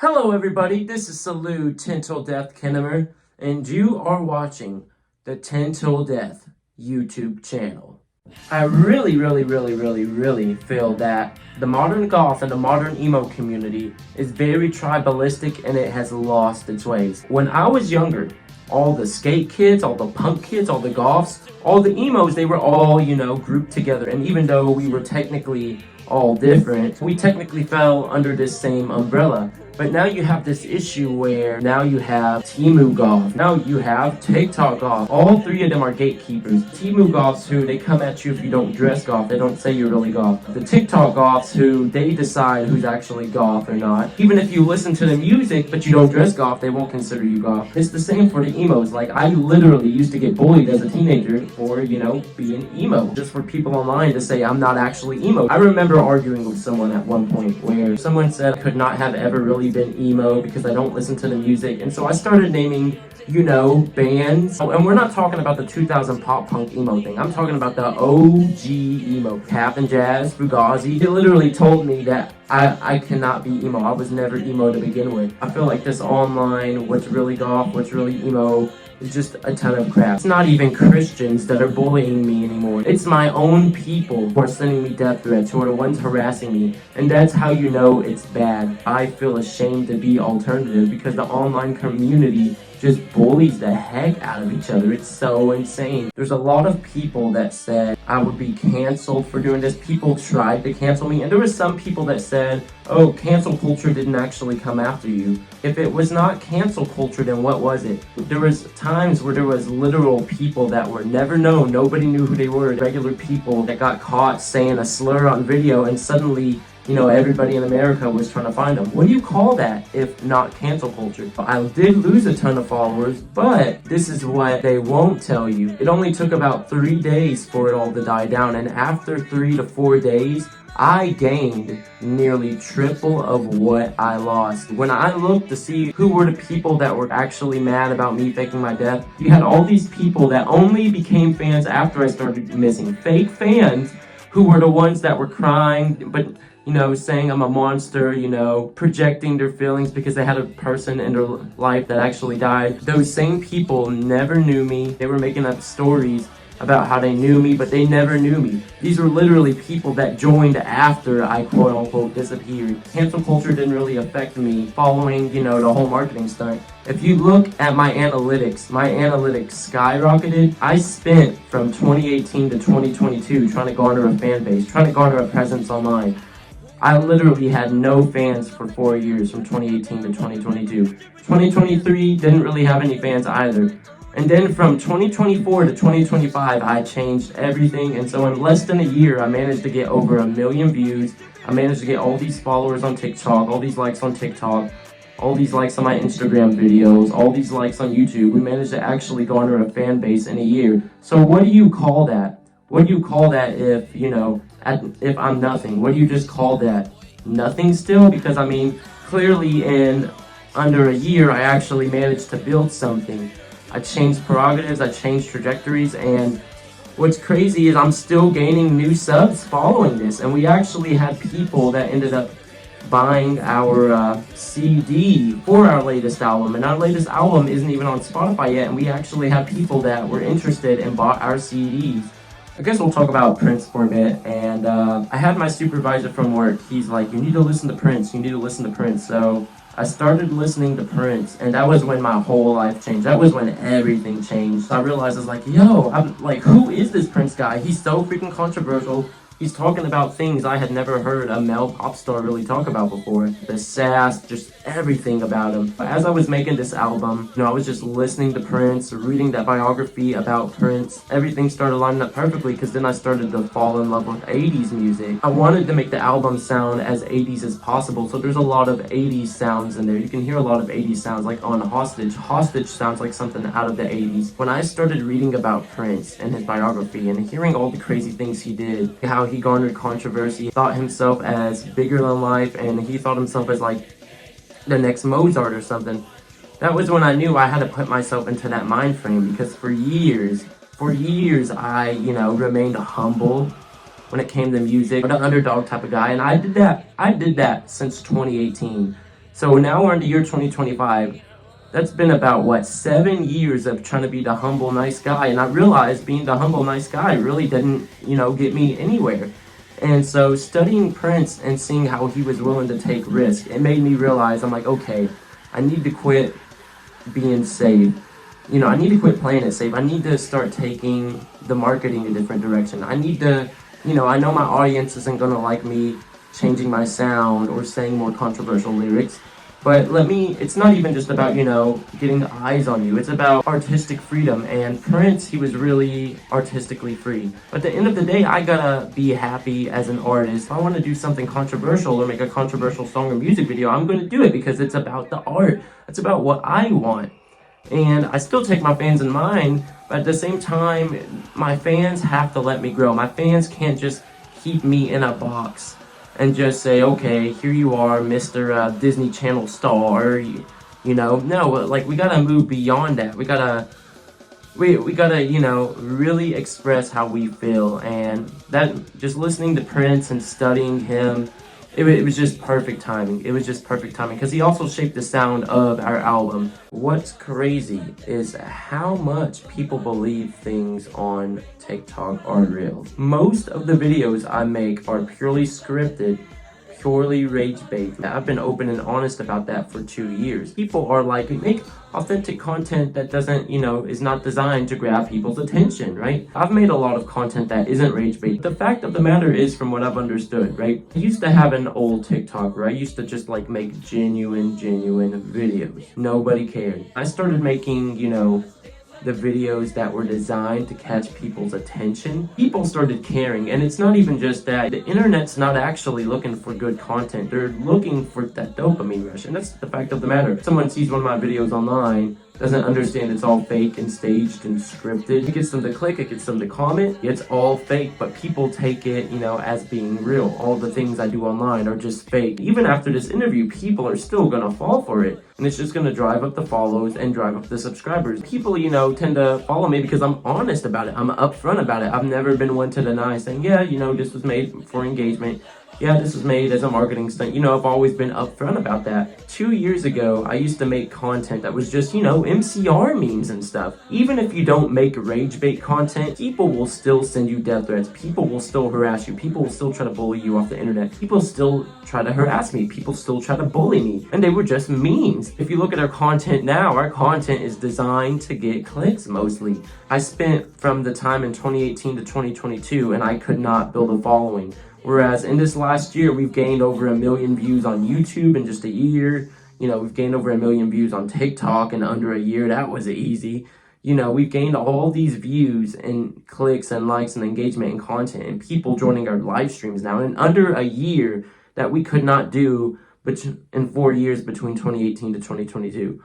Hello everybody, this is Salute TenTillDeath Kennamer, and you are watching the TenTillDeath YouTube channel. I really feel that the modern goth and the modern emo community is very tribalistic and it has lost its ways. When I was younger, all the skate kids, all the punk kids, all the goths, all the emos, they were all, grouped together. And even though we were technically all different, we technically fell under this same umbrella. But now you have this issue where now you have Temu Goth, now you have TikTok Goth. All three of them are gatekeepers. Temu Goths who they come at you if you don't dress goth, they don't say you're really goth. The TikTok Goths who they decide who's actually goth or not. Even if you listen to the music but you don't dress goth, they won't consider you goth. It's the same for the emos. Like I literally used to get bullied as a teenager for, being emo. Just for people online to say I'm not actually emo. I remember arguing with someone at one point where someone said I could not have ever really been emo because I don't listen to the music, and so I started naming bands. And we're not talking about the 2000 pop punk emo thing. I'm talking about the OG emo. Captain Jazz, Fugazi. They literally told me that I cannot be emo. I was never emo to begin with. I feel like this online, what's really goth, what's really emo, is just a ton of crap. It's not even Christians that are bullying me anymore. It's my own people who are sending me death threats, who are the ones harassing me. And that's how you know it's bad. I feel ashamed to be alternative because the online community just bullies the heck out of each other. It's so insane. There's a lot of people that said I would be canceled for doing this. People tried to cancel me, and there was some people that said, oh, cancel culture didn't actually come after you. If it was not cancel culture, then what was it? There was times where there was literal people that were never known. Nobody knew who they were. Regular people that got caught saying a slur on video, and suddenly everybody in America was trying to find them. What do you call that if not cancel culture? I did lose a ton of followers, but this is what they won't tell you. It only took about 3 days for it all to die down, and after 3 to 4 days, I gained nearly triple of what I lost. When I looked to see who were the people that were actually mad about me faking my death, you had all these people that only became fans after I started missing. Fake fans who were the ones that were crying, but saying I'm a monster, projecting their feelings because they had a person in their life that actually died. Those same people never knew me. They were making up stories about how they knew me, but they never knew me. These were literally people that joined after I quote-unquote disappeared. Cancel culture didn't really affect me following, the whole marketing stunt. If you look at my analytics skyrocketed. I spent from 2018 to 2022 trying to garner a fan base, trying to garner a presence online. I literally had no fans for 4 years from 2018 to 2022. 2023 didn't really have any fans either. And then from 2024 to 2025, I changed everything. And so in less than a year, I managed to get over 1 million views. I managed to get all these followers on TikTok, all these likes on TikTok, all these likes on my Instagram videos, all these likes on YouTube. We managed to actually garner a fan base in a year. So what do you call that? What do you call that if, if I'm nothing? What do you just call that? Nothing still? Because clearly in under a year, I actually managed to build something. I changed prerogatives, I changed trajectories, and what's crazy is I'm still gaining new subs following this. And we actually had people that ended up buying our CD for our latest album, and our latest album isn't even on Spotify yet, and we actually have people that were interested and bought our CDs. I guess we'll talk about Prince for a bit, and I had my supervisor from work. He's like, you need to listen to Prince, you need to listen to Prince. So I started listening to Prince, and that was when my whole life changed. That was when everything changed. So I realized, I was like, yo, I'm like, who is this Prince guy? He's so freaking controversial. He's talking about things I had never heard a male pop star really talk about before. The sass, just everything about him. But as I was making this album, I was just listening to Prince, reading that biography about Prince. Everything started lining up perfectly because then I started to fall in love with 80s music. I wanted to make the album sound as 80s as possible, so there's a lot of 80s sounds in there. You can hear a lot of 80s sounds, like on Hostage. Hostage sounds like something out of the 80s. When I started reading about Prince and his biography and hearing all the crazy things he did, how he garnered controversy, thought himself as bigger than life, and he thought himself as like the next Mozart or something. That was when I knew I had to put myself into that mind frame, because for years I, remained humble when it came to music, the underdog type of guy, and I did that since 2018. So now we're in the year 2025. That's been about, what, 7 years of trying to be the humble, nice guy. And I realized being the humble, nice guy really didn't, get me anywhere. And so studying Prince and seeing how he was willing to take risks, it made me realize, I'm like, okay, I need to quit being safe. I need to quit playing it safe. I need to start taking the marketing a different direction. I need to, I know my audience isn't going to like me changing my sound or saying more controversial lyrics. But it's not even just about, getting eyes on you. It's about artistic freedom. And Prince, he was really artistically free. But at the end of the day, I gotta be happy as an artist. If I want to do something controversial or make a controversial song or music video, I'm going to do it because it's about the art. It's about what I want. And I still take my fans in mind, but at the same time, my fans have to let me grow. My fans can't just keep me in a box and just say, okay, here you are, Mr. Disney Channel star, No, like, we gotta move beyond that. We gotta, really express how we feel. And that, just listening to Prince and studying him, it was just perfect timing. It was just perfect timing because he also shaped the sound of our album. What's crazy is how much people believe things on TikTok are real. Most of the videos I make are purely scripted, purely rage bait. I've been open and honest about that for 2 years. People are like, make authentic content that doesn't, is not designed to grab people's attention, right? I've made a lot of content that isn't rage bait. The fact of the matter is, from what I've understood, right? I used to have an old TikTok where I used to just like make genuine videos. Nobody cared. I started making, the videos that were designed to catch people's attention. People started caring, and it's not even just that. The internet's not actually looking for good content. They're looking for that dopamine rush, and that's the fact of the matter. Someone sees one of my videos online, doesn't understand it's all fake and staged and scripted. It gets them to click, it gets them to comment. It's all fake, but people take it, as being real. All the things I do online are just fake. Even after this interview, people are still gonna fall for it. And it's just gonna drive up the follows and drive up the subscribers. People, tend to follow me because I'm honest about it. I'm upfront about it. I've never been one to deny saying, yeah, this was made for engagement. Yeah, this was made as a marketing stunt. I've always been upfront about that. 2 years ago, I used to make content that was just, MCR memes and stuff. Even if you don't make rage bait content, people will still send you death threats. People will still harass you. People will still try to bully you off the internet. People still try to harass me. People still try to bully me. And they were just memes. If you look at our content now, our content is designed to get clicks mostly. I spent from the time in 2018 to 2022, and I could not build a following. Whereas in this last year, we've gained over 1 million views on YouTube in just a year. We've gained over 1 million views on TikTok in under a year. That was easy. We've gained all these views and clicks and likes and engagement and content and people joining our live streams now in under a year that we could not do in 4 years between 2018 to 2022.